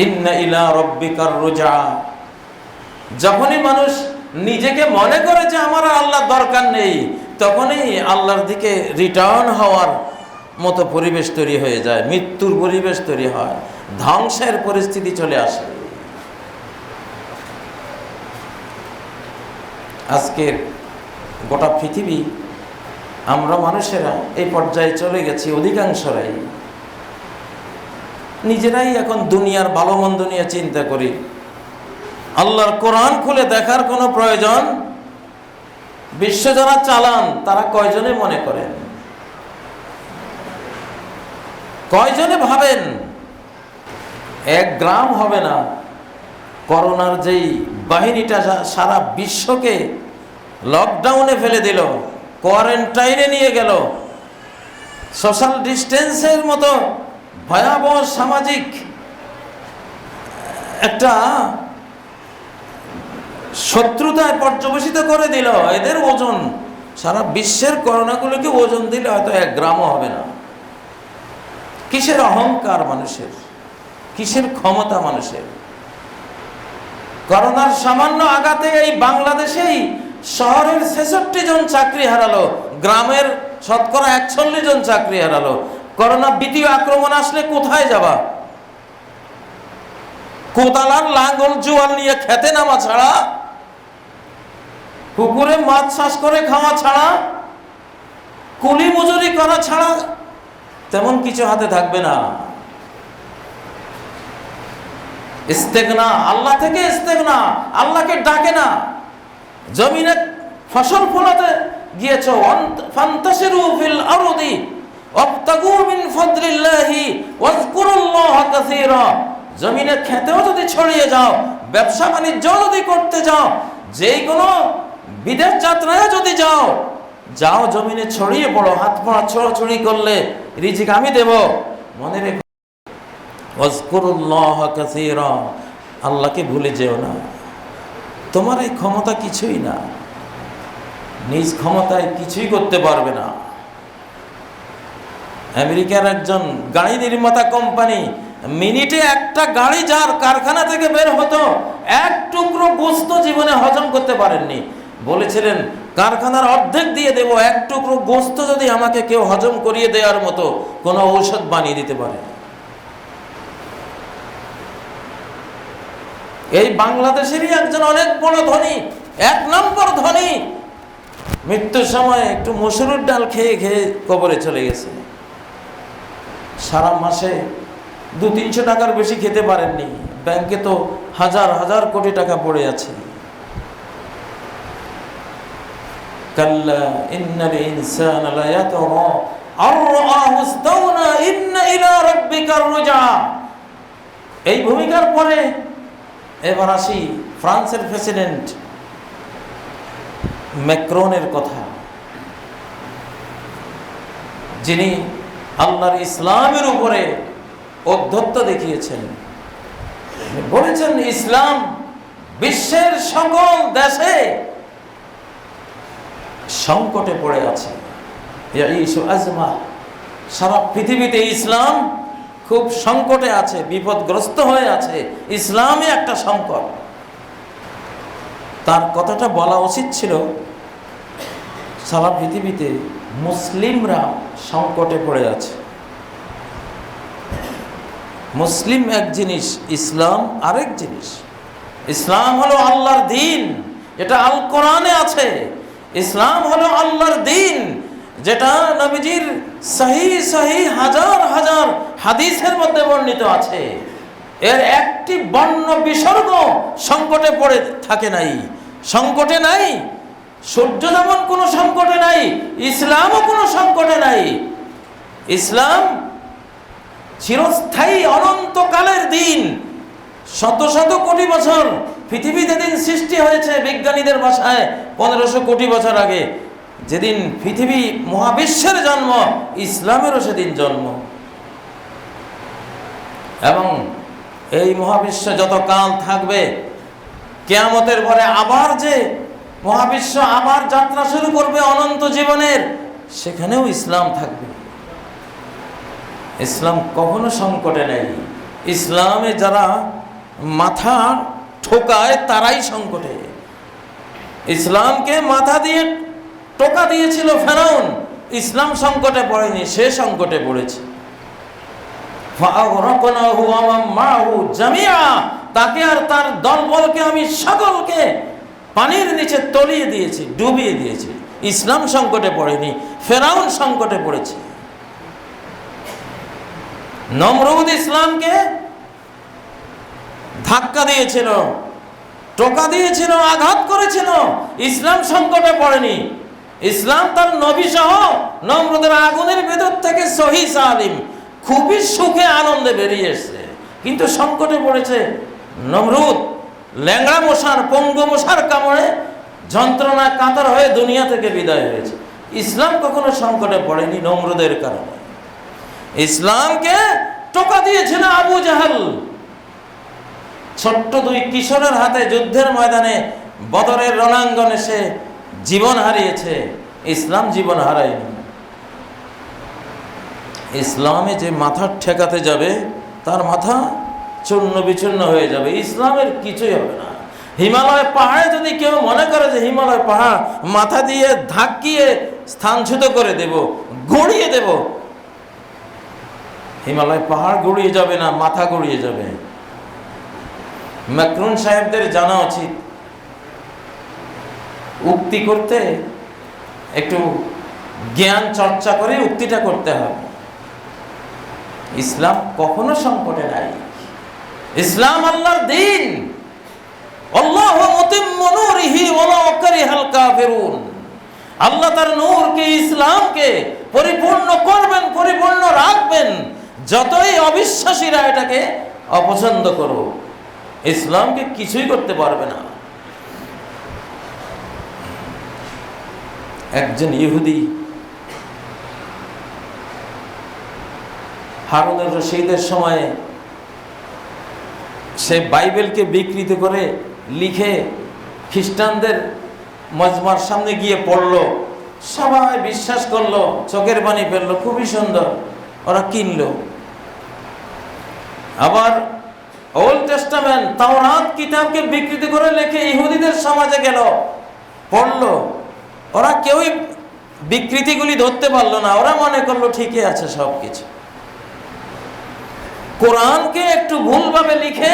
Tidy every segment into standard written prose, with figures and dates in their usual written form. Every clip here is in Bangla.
ইন্না ইলা রাব্বিকার রুজা। যখনই মানুষ নিজেকে মনে করে যে আমার আর আল্লাহর দরকার নেই, তখনই আল্লাহর দিকে রিটার্ন হওয়ার মতো পরিবেশ তৈরি হয়ে যায়, মৃত্যুর পরিবেশ তৈরি হয়, ধ্বংসের পরিস্থিতি চলে আসে। আজকের গোটা পৃথিবী, আমরা মানুষেরা এই পর্যায়ে চলে গেছি, অধিকাংশরাই নিজেরাই এখন দুনিয়ার ভালো মন্দ নিয়ে চিন্তা করি। আল্লাহর কোরআন খুলে দেখার কোনো প্রয়োজন, বিশ্ব যারা চালান তারা কয়জনে মনে করেন, কয়জনে ভাবেন? এক গ্রাম হবে না করোনার যেই বাহিনীটা সারা বিশ্বকে লকডাউনে ফেলে দিল, কোয়ারেন্টাইনে নিয়ে গেল, সোশ্যাল ডিস্টেন্সের মতো ভয়াবহ সামাজিক একটা শত্রুতায় পর্যবেসিত করে দিল। এদের ওজন, সারা বিশ্বের করোনাগুলোকে ওজন দিলে হয়তো এক গ্রামও হবে না। কিসের অহংকার মানুষের, কিসের ক্ষমতা মানুষের! করোনার সামান্য আঘাতে এই বাংলাদেশেই শহরের 66 জন চাকরি হারালো, গ্রামের শতকরা 41 জন চাকরি হারালো। করোনা দ্বিতীয় আক্রমণ আসলে কোথায় যাবা? কোদালার লাঙ্গল জোয়াল নিয়ে খেতে নামা ছাড়া, পুকুরে মাছ চাষ করে খাওয়া ছাড়া, কুলি মজুরি করা ছাড়া তেমন কিছু হাতে থাকবে না। ইস্তেগনা, আল্লাহ থেকে ইস্তেগনা, আল্লাহকে ডাকে না। জমিনে ফসল ফলাতে গিয়েছো, ফান্তাশিরু ফিল আরদি ওয়াবতাগু মিন ফাদলিল্লাহি ওয়াজকুরুল্লাহা কাসীরা। জমিনে খেতেও যদি ছড়িয়ে যাও, ব্যবসা বাণিজ্য যদি করতে যাও, যেই কোনো বিদেশ যাত্রায় যদি যাও, যাও জমিনে ছড়িয়ে পড়ো, হাত পা ছড়াছড়ি করলে রিজিক আমি দেব। মনে রেখো, ওয়াজকুরুল্লাহা কাসীরা, আল্লাহকে ভুলে যেও না। তোমার এই ক্ষমতা কিছুই না, নিজ ক্ষমতায় কিছুই করতে পারবে না। আমেরিকার একজন গাড়ি নির্মাতা কোম্পানি, মিনিটে একটা গাড়ি যার কারখানা থেকে বের হতো, এক টুকরো গোস্ত জীবনে হজম করতে পারেননি। বলেছিলেন কারখানার অর্ধেক দিয়ে দেব, এক টুকরো গোস্ত যদি আমাকে কেউ হজম করিয়ে দেওয়ার মতো কোনো ঔষধ বানিয়ে দিতে পারে। এই বাংলাদেশেরই একজন অনেক বড় ধনী, 1 নম্বর ধনী, মৃত্যুর সময় একটু মসুরের ডাল খেয়ে খেয়ে কবরে চলে গেছে। সারা মাসে 200-300 টাকার বেশি খেতে পারেননি, ব্যাংকে তো হাজার হাজার কোটি টাকা পড়ে আছে। কাল্লা ইন্নাল ইনসানা লায়াতগা আর রাআহু ইসতাগনা ইন্না ইলা রাব্বিকার রুজা। এই ভূমিকার পরে এবার আসি ফ্রান্সের প্রেসিডেন্ট ম্যাক্রনের কথা, যিনি আল্লাহর ইসলামের উপরে ঔদ্ধত্য দেখিয়েছেন। বলেছেন ইসলাম বিশ্বের সকল দেশে সংকটে পড়ে আছে, সারা পৃথিবীতে ইসলাম খুব সংকটে আছে, বিপদগ্রস্ত হয়ে আছে। ইসলামই একটা সংকট। তার কথাটা বলা উচিত ছিল সারা পৃথিবীতে মুসলিমরা সংকটে পড়ে আছে। মুসলিম এক জিনিস, ইসলাম আরেক জিনিস। ইসলাম হলো আল্লাহর দ্বীন, এটা আল কোরআনে আছে। ইসলাম হলো আল্লাহর দ্বীন, যেটা নবীজির সহি হাজার হাজার হাদিসের মধ্যে বর্ণিত আছে। এর একটি বর্ণ বিসর্গ সংকটে পড়ে থাকে নাই, সংকটে নাই। সূর্য যেমন কোনো সংকটে নাই, ইসলামও কোনো সংকটে নাই। ইসলাম চিরস্থায়ী অনন্তকালের দিন, শত শত কোটি বছর। পৃথিবী যেদিন সৃষ্টি হয়েছে বিজ্ঞানীদের ভাষায় 1500 কোটি বছর আগে, যেদিন পৃথিবী মহাবিশ্বের জন্ম, ইসলামেরও সেদিন জন্ম। এবং এই মহাবিশ্ব যত কাল থাকবে, কিয়ামতের পরে আবার যে মহাবিশ্ব আবার যাত্রা শুরু করবে অনন্ত জীবনের, সেখানেও ইসলাম থাকবে। ইসলাম কখনো সংকটে নেই। ইসলামে যারা মাথা ঠোকায় তারাই সংকটে। ইসলামকে মাথা দিয়ে টোকা দিয়েছিল ফেরাউন, ইসলাম সংকটে পড়েনি, সে সংকটে পড়েছে। তাকে আর তার দলবলকে আমি সকলকে পানির নিচে তলিয়ে দিয়েছি, ডুবিয়ে দিয়েছি। ইসলাম সংকটে পড়েনি, ফেরাউন সংকটে পড়েছে। নমরুদ ইসলামকে ধাক্কা দিয়েছিল, টোকা দিয়েছিল, আঘাত করেছিল, ইসলাম সংকটে পড়েনি। ইসলাম তার নবী সহ নমরুদের আগুনের ভেতর থেকে সহি সালিম খুবই সুখে আনন্দে বেরিয়ে এসছে, কিন্তু সংকটে পড়েছে নমরুদ। ল্যাংড়া মশার, পঙ্গু মশার কামড়ে যন্ত্রণা কাতর হয়ে দুনিয়া থেকে বিদায় হয়েছে। ইসলাম কখনো সংকটে পড়েনি নমরুদের কারণে। ইসলামকে টোকা দিয়েছিল আবু জাহাল, ছোট্ট দুই কিশোরের হাতে যুদ্ধের ময়দানে বদরের রণাঙ্গনে সে জীবন হারিয়েছে, ইসলাম জীবন হারায়নি। ইসলামে যে মাথা ঠেকাতে যাবে তার মাথা চূর্ণ বিচূর্ণ হয়ে যাবে, ইসলামের কিছুই হবে না। হিমালয় পাহাড়ে যদি কেউ মনে করে যে হিমালয় পাহাড় মাথা দিয়ে ধাক্কিয়ে স্থানচ্যুত করে দেব, গড়িয়ে দেব, হিমালয় পাহাড় গড়িয়ে যাবে না, মাথা গড়িয়ে যাবে। মাকরুন সাহেবদের জানা উচিত, উক্তি করতে একটু জ্ঞান চর্চা করে উক্তিটা করতে হবে। ইসলাম কখনো সংকটে নাই, ইসলাম আল্লাহর দ্বীন। আল্লাহু মুতিম্মু নূরিহি ওয়ালাউ কারিহাল কাফিরুন। আল্লাহ তার নূরকে, ইসলামকে পরিপূর্ণ করবেন, পরিপূর্ণ রাখবেন, যতই অবিশ্বাসীরা এটাকে অপছন্দ করো, ইসলামকে কিছুই করতে পারবে না। একজন ইহুদি হারুনুর রশিদের সময়ে সে বাইবেলকে বিকৃত করে লিখে খ্রিস্টানদের মজমার সামনে গিয়ে পড়লো, সবাই বিশ্বাস করলো, চোখের পানি ফেললো, খুবই সুন্দর, ওরা কিনলো। আবার ওল্ড টেস্টামেন্ট তাওরাত কিতাবকে বিকৃত করে লিখে ইহুদিদের সমাজে গেল, পড়লো, ওরা কেউই বিকৃতিগুলি ধরতে পারলো না, ওরা মনে করলো ঠিকই আছে সব কিছু। কোরআনকে একটু ভুলভাবে লিখে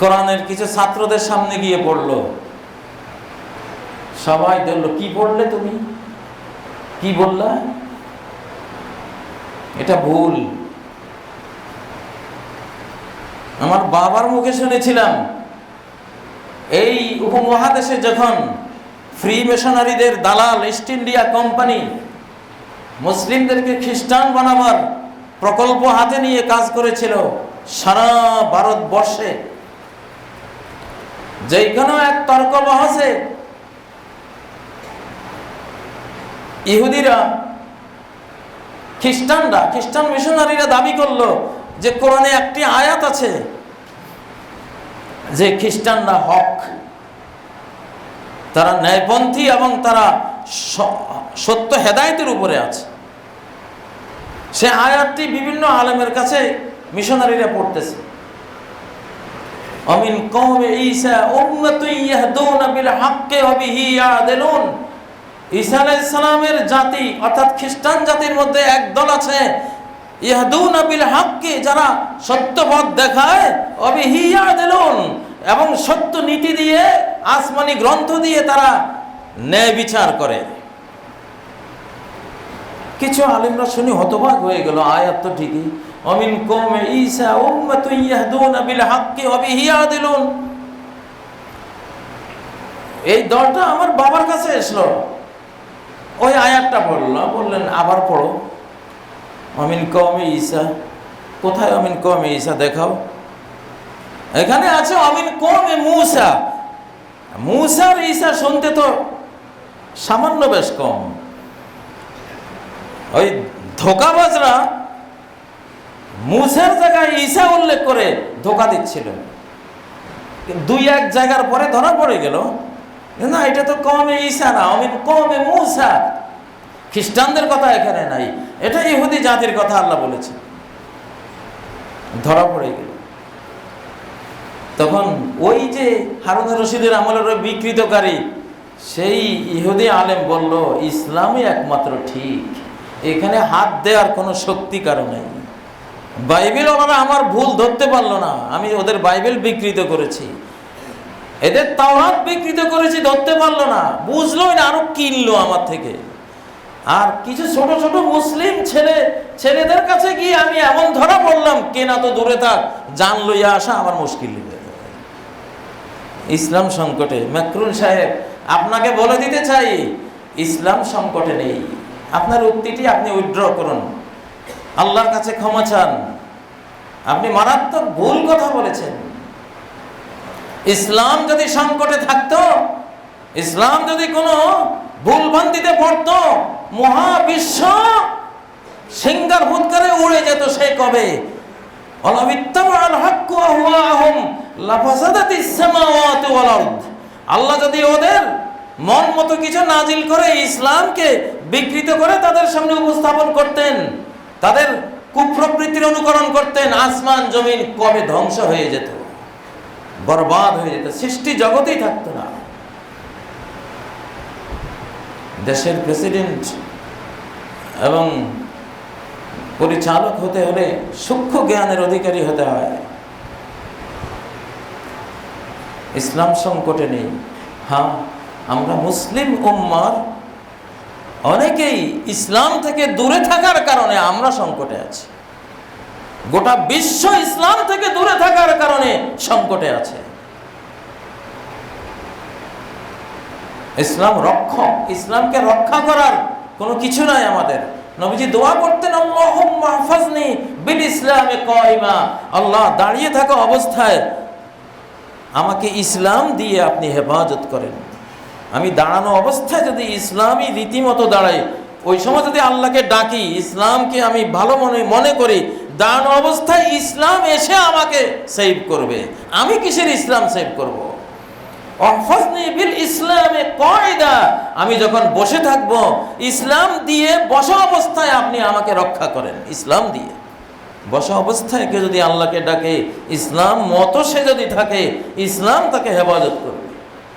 কোরআনের কিছু ছাত্রদের সামনে গিয়ে পড়লো, সবাই বললো কি পড়লে তুমি, কি বললা, এটা ভুল। আমার বাবার মুখে শুনেছিলাম, এই উপমহাদেশে যখন ফ্রি মিশনারিদের দালাল ইস্ট ইন্ডিয়া কোম্পানি মুসলিমদেরকে খ্রিস্টান বানাবার প্রকল্প হাতে নিয়ে কাজ করেছিল সারা ভারতবর্ষে, যেখানেও এক তর্ক বহসে ইহুদিরা খ্রিস্টান মিশনারিরা দাবি করলো যে কোরআনে একটি আয়াত আছে যে খ্রিস্টানরা হক, তারা ন্যায়পন্থী এবং তারা সত্য হেদায়েতের উপরে আছে। সে আয়াতটি বিভিন্ন আলেমের কাছে মিশনারিরা পড়তেছে। আমিন কওমে ঈসা উম্মাতুন ইয়াহদুনা বিল হাক্কি ওয়া বিহি ইয়াদিলুন। ঈসা আলাইহিস সালামের জাতি অর্থাৎ খ্রিস্টান জাতির মধ্যে একদল আছে ইয়াহদুনা বিল হাক্কি, যারা সত্য পথ দেখায়, ওয়া বিহি ইয়াদিলুন, এবং সত্য নীতি দিয়ে, আসমানি গ্রন্থ দিয়ে তারা ন্যায় বিচার করে। কিছু আলেমরা শুনে হতবাক হয়ে গেল, আয়াত তো ঠিকই, আমিন কওমে ঈসা উম্মাতুন ইয়াহদুনা বিল হাক্কি ওয়া বিহি ইয়াদিলুন। এই দলটা আমার বাবার কাছে এসলো, ওই আয়াতটা বললেন আবার পড়ো, আমিন কওমে ঈসা। কোথায় আমিন কওমে ঈসা দেখাও? এখানে আছে আমিন কওমে মূসা। মূসা আর ঈসা শুনতে তো সামান্য বেশ কম। ওই ধোকাবাজরা মূসার জায়গায় ঈসা উল্লেখ করে ধোকা দিচ্ছিল, দুই এক জায়গার পরে ধরা পড়ে গেল না, এটা তো কওমে ঈসা না, আমিন কওমে মূসা। খ্রিস্টানদের কথা এখানে নাই, এটা ইহুদি জাতির কথা আল্লাহ বলেছে। ধরা পড়ে গেল। তখন ওই যে হারুন রশিদের আমলের ওই বিকৃতকারী সেই ইহুদি আলেম বলল, ইসলামই একমাত্র ঠিক, এখানে হাত দেওয়ার কোনো শক্তি কারো নেই। বাইবেল ওনারা আমার ভুল ধরতে পারলো না, আমি ওদের বাইবেল বিকৃত করেছি, এদের তাওরাত বিকৃত করেছি, ধরতে পারলো না, বুঝলোই না, আরো কিনলো আমার থেকে। আর কিছু ছোট ছোট মুসলিম ছেলেদের কাছে গিয়ে আমি এমন ধরা পড়লাম, কেনা তো দূরে থাক, জান লইয়া আসা আমার মুশকিল হয়ে গেল। ইসলাম সংকটে। ম্যাকরুন সাহেব, আপনাকে বলে দিতে চাই, ইসলাম সংকটে নেই। আপনার উক্তিটি আপনি উইথড্র করুন, আল্লাহর কাছে ক্ষমা চান, আপনি মারাত্মক ভুল কথা বলেছেন। ইসলাম যদি সংকটে থাকতো, ইসলাম যদি কোনো ভুলভ্রান্তিতে পড়তো, মহাবিশ্ব সিঙ্গার ফুৎকারে উড়ে যেত সে কবে। আল্লাহ যদি ওদের মন মতো কিছু নাজিল করে ইসলামকে বিকৃত করে তাদের সামনে উপস্থাপন করতেন, তাদের কুপ্রবৃত্তির অনুকরণ করতেন, আসমান জমিন কবে ধ্বংস হয়ে যেত, বরবাদ হয়ে যেত, সৃষ্টি জগতেই থাকতো না। দেশের প্রেসিডেন্ট এবং পরিচালক হতে হলে সূক্ষ্ম জ্ঞানের অধিকারী হতে হয়। ইসলাম সংকটে নেই। হ্যাঁ, আমরা মুসলিম উম্মার অনেকেই ইসলাম থেকে দূরে থাকার কারণে আমরা সংকটে আছি। গোটা বিশ্ব ইসলাম থেকে দূরে থাকার কারণে সংকটে আছে। ইসলাম রক্ষক, ইসলামকে রক্ষা করার কোনো কিছু নাই আমাদের। নবীজি দোয়া করতেন, আল্লাহুম্মা হাফিজনি বিল ইসলামে কায়িমা, আল্লাহ দাঁড়িয়ে থাকা অবস্থায় আমাকে ইসলাম দিয়ে আপনি হেফাজত করেন। আমি দাঁড়ানো অবস্থায় যদি ইসলামী রীতিমতো দাঁড়াই, ওই সময় যদি আল্লাহকে ডাকি, ইসলামকে আমি ভালো মনে করি, দাঁড়ানো অবস্থায় ইসলাম এসে আমাকে সেভ করবে। আমি কিসের ইসলাম সেভ করব? ইসলামে কায়দা, আমি যখন বসে থাকব, ইসলাম দিয়ে বসা অবস্থায় আপনি আমাকে রক্ষা করেন। ইসলাম দিয়ে বসা অবস্থায় কেউ যদি আল্লাহকে ডাকে, ইসলাম মতো সে যদি থাকে, ইসলাম তাকে হেফাজত করবে।